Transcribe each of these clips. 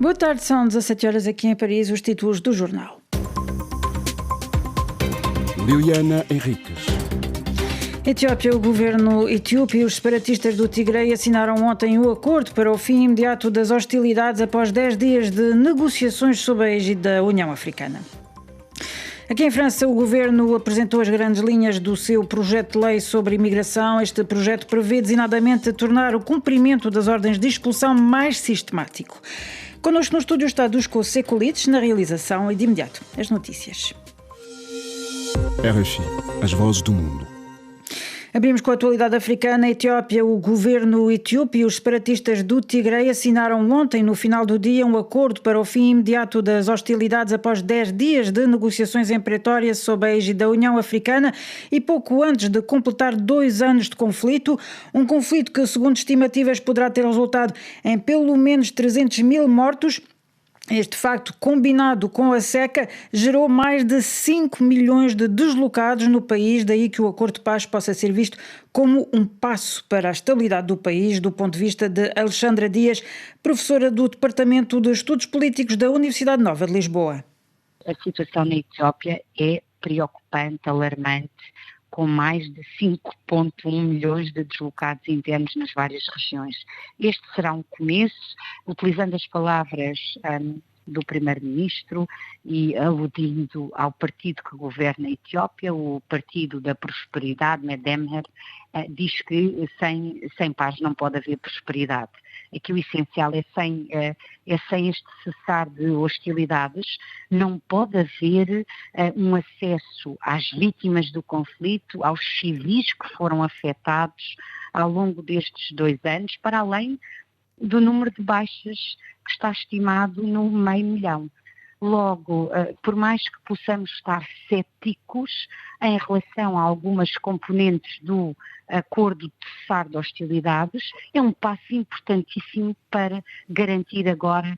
Boa tarde, são 17 horas aqui em Paris, os títulos do jornal. Liliana Henriques. Etiópia, o governo etíope e os separatistas do Tigray assinaram ontem o acordo para o fim imediato das hostilidades após 10 dias de negociações sob a égide da União Africana. Aqui em França, o governo apresentou as grandes linhas do seu projeto de lei sobre imigração. Este projeto prevê designadamente tornar o cumprimento das ordens de expulsão mais sistemático. Connosco no estúdio está Dusko Sekulic, na realização, e de imediato as notícias. RFI, as vozes do mundo. Abrimos com a atualidade africana. Etiópia, o governo etíope e os separatistas do Tigray assinaram ontem, no final do dia, um acordo para o fim imediato das hostilidades após 10 dias de negociações em Pretória sob a égide da União Africana e pouco antes de completar 2 anos de conflito. Um conflito que, segundo estimativas, poderá ter resultado em pelo menos 300 mil mortos. Este facto, combinado com a seca, gerou mais de 5 milhões de deslocados no país, daí que o acordo de paz possa ser visto como um passo para a estabilidade do país, do ponto de vista de Alexandra Dias, professora do Departamento de Estudos Políticos da Universidade Nova de Lisboa. A situação na Etiópia é preocupante, alarmante, com mais de 5,1 milhões de deslocados internos nas várias regiões. Este será um começo, utilizando as palavras do Primeiro-Ministro e aludindo ao partido que governa a Etiópia, o Partido da Prosperidade, Medemher, diz que sem paz não pode haver prosperidade. Aqui o essencial é sem este cessar de hostilidades, não pode haver um acesso às vítimas do conflito, aos civis que foram afetados ao longo destes 2 anos, para além do número de baixas que está estimado no 500.000. Logo, por mais que possamos estar céticos em relação a algumas componentes do acordo de cessar de hostilidades, é um passo importantíssimo para garantir agora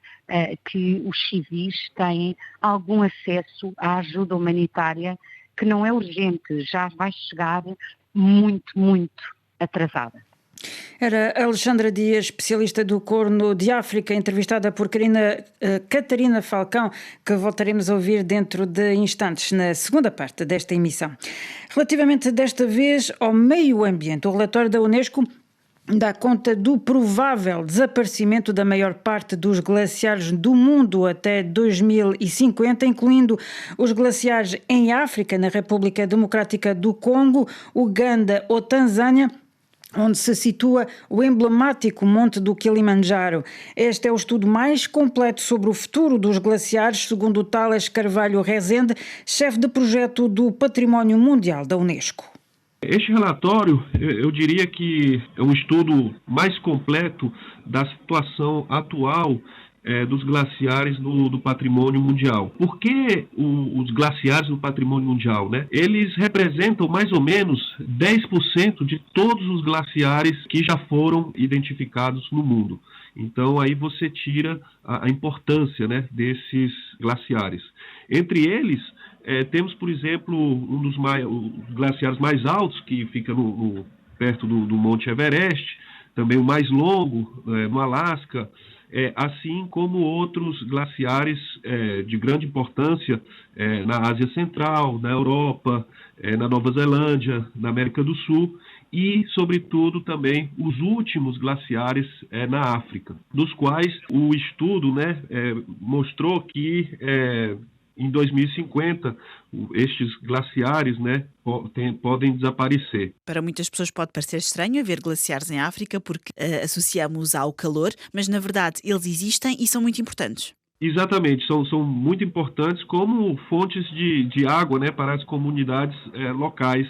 que os civis têm algum acesso à ajuda humanitária, que não é urgente, já vai chegar muito, muito atrasada. Era Alexandra Dias, especialista do Corno de África, entrevistada por Catarina Falcão, que voltaremos a ouvir dentro de instantes, na segunda parte desta emissão. Relativamente desta vez ao meio ambiente, o relatório da Unesco dá conta do provável desaparecimento da maior parte dos glaciares do mundo até 2050, incluindo os glaciares em África, na República Democrática do Congo, Uganda ou Tanzânia, onde se situa o emblemático Monte do Kilimanjaro. Este é o estudo mais completo sobre o futuro dos glaciares, segundo Thales Carvalho Rezende, chefe de projeto do Património Mundial da Unesco. Este relatório, eu diria que é um estudo mais completo da situação atual dos glaciares do patrimônio mundial. Por que os glaciares no patrimônio mundial, né? Eles representam mais ou menos 10% de todos os glaciares que já foram identificados no mundo. Então aí você tira a importância, né, desses glaciares. Entre eles, temos, por exemplo, um dos os glaciares mais altos, que fica perto do Monte Everest, também o mais longo, no Alasca, assim como outros glaciares de grande importância na Ásia Central, na Europa, na Nova Zelândia, na América do Sul e, sobretudo, também os últimos glaciares na África, dos quais o estudo, né, mostrou que em 2050 estes glaciares, né, podem desaparecer. Para muitas pessoas pode parecer estranho haver glaciares em África porque associamos ao calor, mas na verdade eles existem e são muito importantes. Exatamente, são muito importantes como fontes de água, né, para as comunidades locais.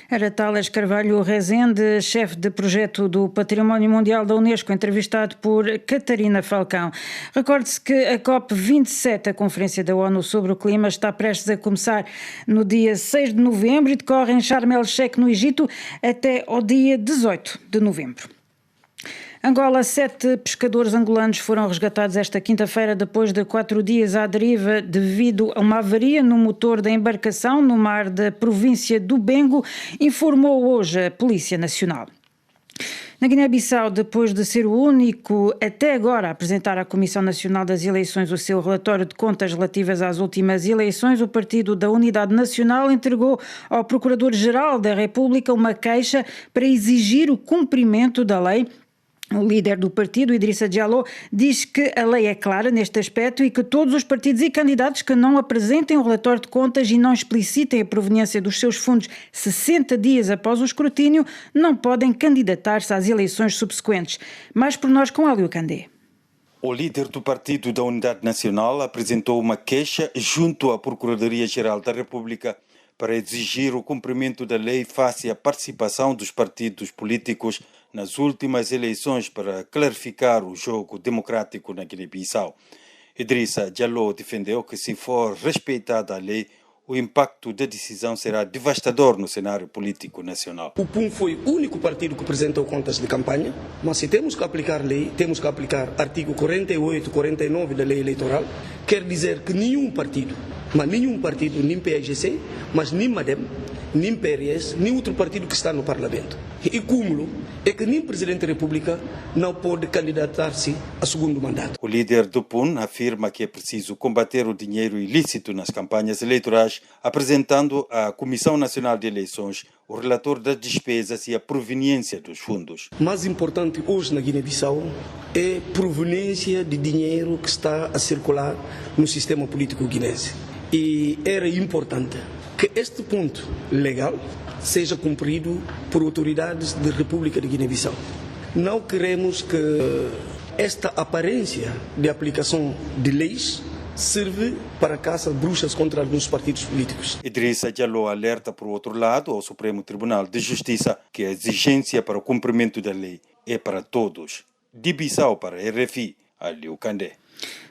Era Thales Carvalho Rezende, chefe de projeto do Património Mundial da Unesco, entrevistado por Catarina Falcão. Recorde-se que a COP27, a Conferência da ONU sobre o Clima, está prestes a começar no dia 6 de novembro e decorre em Sharm el-Sheikh, no Egito, até ao dia 18 de novembro. Angola, 7 pescadores angolanos foram resgatados esta quinta-feira depois de 4 dias à deriva devido a uma avaria no motor da embarcação no mar da província do Bengo, informou hoje a Polícia Nacional. Na Guiné-Bissau, depois de ser o único até agora a apresentar à Comissão Nacional das Eleições o seu relatório de contas relativas às últimas eleições, o Partido da Unidade Nacional entregou ao Procurador-Geral da República uma queixa para exigir o cumprimento da lei. O líder do partido, Idrissa Diallo, diz que a lei é clara neste aspecto e que todos os partidos e candidatos que não apresentem o relatório de contas e não explicitem a proveniência dos seus fundos 60 dias após o escrutínio não podem candidatar-se às eleições subsequentes. Mais por nós com Hélio Candé. O líder do Partido da Unidade Nacional apresentou uma queixa junto à Procuradoria-Geral da República para exigir o cumprimento da lei face à participação dos partidos políticos nas últimas eleições para clarificar o jogo democrático na Guiné-Bissau. Idrissa Diallo defendeu que, se for respeitada a lei, o impacto da decisão será devastador no cenário político nacional. O PUM foi o único partido que apresentou contas de campanha, mas se temos que aplicar lei, temos que aplicar artigo 48, 49 da lei eleitoral, quer dizer que nenhum partido, nem PAGC, mas nem MADEM, nem PRS, nem outro partido que está no Parlamento. E cúmulo é que nem Presidente da República não pode candidatar-se a segundo mandato. O líder do PUN afirma que é preciso combater o dinheiro ilícito nas campanhas eleitorais, apresentando à Comissão Nacional de Eleições o relator das despesas e a proveniência dos fundos. Mais importante hoje na Guiné-Bissau é a proveniência de dinheiro que está a circular no sistema político guinense. E era importante que este ponto legal seja cumprido por autoridades da República de Guiné-Bissau. Não queremos que esta aparência de aplicação de leis serve para caça bruxas contra alguns partidos políticos. Idrissa Diallo alerta, por outro lado, ao Supremo Tribunal de Justiça que a exigência para o cumprimento da lei é para todos. De Bissau para a RFI, Hélio Candé.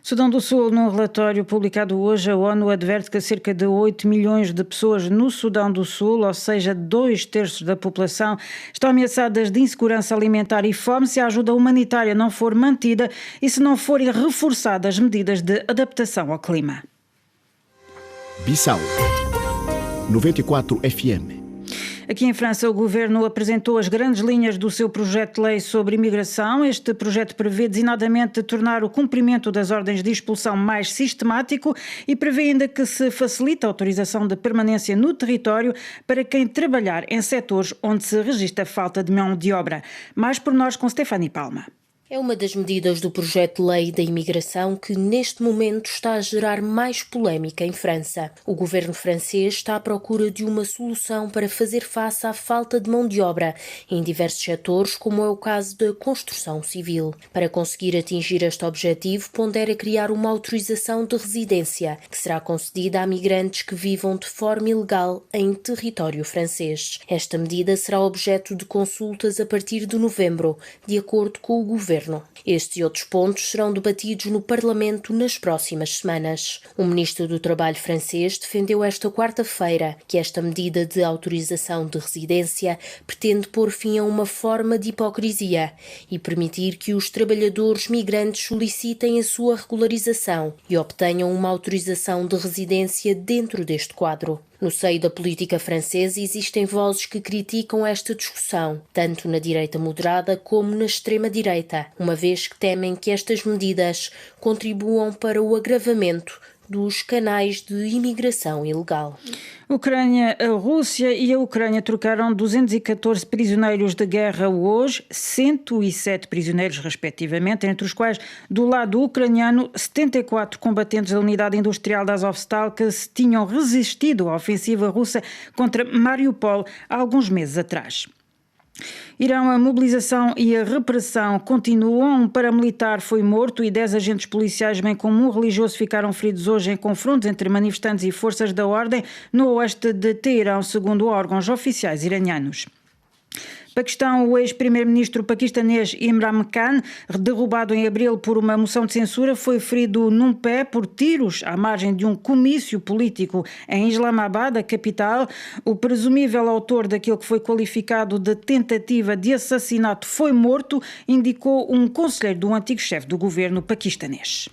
Sudão do Sul, num relatório publicado hoje, a ONU adverte que cerca de 8 milhões de pessoas no Sudão do Sul, ou seja, 2/3 da população, estão ameaçadas de insegurança alimentar e fome se a ajuda humanitária não for mantida e se não forem reforçadas as medidas de adaptação ao clima. Bissau 94 FM. Aqui em França, o governo apresentou as grandes linhas do seu projeto de lei sobre imigração. Este projeto prevê designadamente tornar o cumprimento das ordens de expulsão mais sistemático e prevê ainda que se facilite a autorização de permanência no território para quem trabalhar em setores onde se registra falta de mão de obra. Mais por nós com Stefanie Palma. É uma das medidas do projeto de lei da imigração que neste momento está a gerar mais polémica em França. O governo francês está à procura de uma solução para fazer face à falta de mão de obra em diversos setores, como é o caso da construção civil. Para conseguir atingir este objetivo, pondera criar uma autorização de residência, que será concedida a migrantes que vivam de forma ilegal em território francês. Esta medida será objeto de consultas a partir de novembro, de acordo com o governo. Estes e outros pontos serão debatidos no Parlamento nas próximas semanas. O ministro do Trabalho francês defendeu esta quarta-feira que esta medida de autorização de residência pretende pôr fim a uma forma de hipocrisia e permitir que os trabalhadores migrantes solicitem a sua regularização e obtenham uma autorização de residência dentro deste quadro. No seio da política francesa existem vozes que criticam esta discussão, tanto na direita moderada como na extrema-direita, uma vez que temem que estas medidas contribuam para o agravamento dos canais de imigração ilegal. Ucrânia, a Rússia e a Ucrânia trocaram 214 prisioneiros de guerra hoje, 107 prisioneiros respectivamente, entre os quais, do lado ucraniano, 74 combatentes da unidade industrial da Azovstal que se tinham resistido à ofensiva russa contra Mariupol há alguns meses atrás. Irão, a mobilização e a repressão continuam. Um paramilitar foi morto e 10 agentes policiais, bem como um religioso, ficaram feridos hoje em confrontos entre manifestantes e forças da ordem no oeste de Teherão, segundo órgãos oficiais iranianos. Paquistão, o ex-primeiro-ministro paquistanês Imran Khan, derrubado em abril por uma moção de censura, foi ferido num pé por tiros à margem de um comício político em Islamabad, a capital. O presumível autor daquilo que foi qualificado de tentativa de assassinato foi morto, indicou um conselheiro do antigo chefe do governo paquistanês.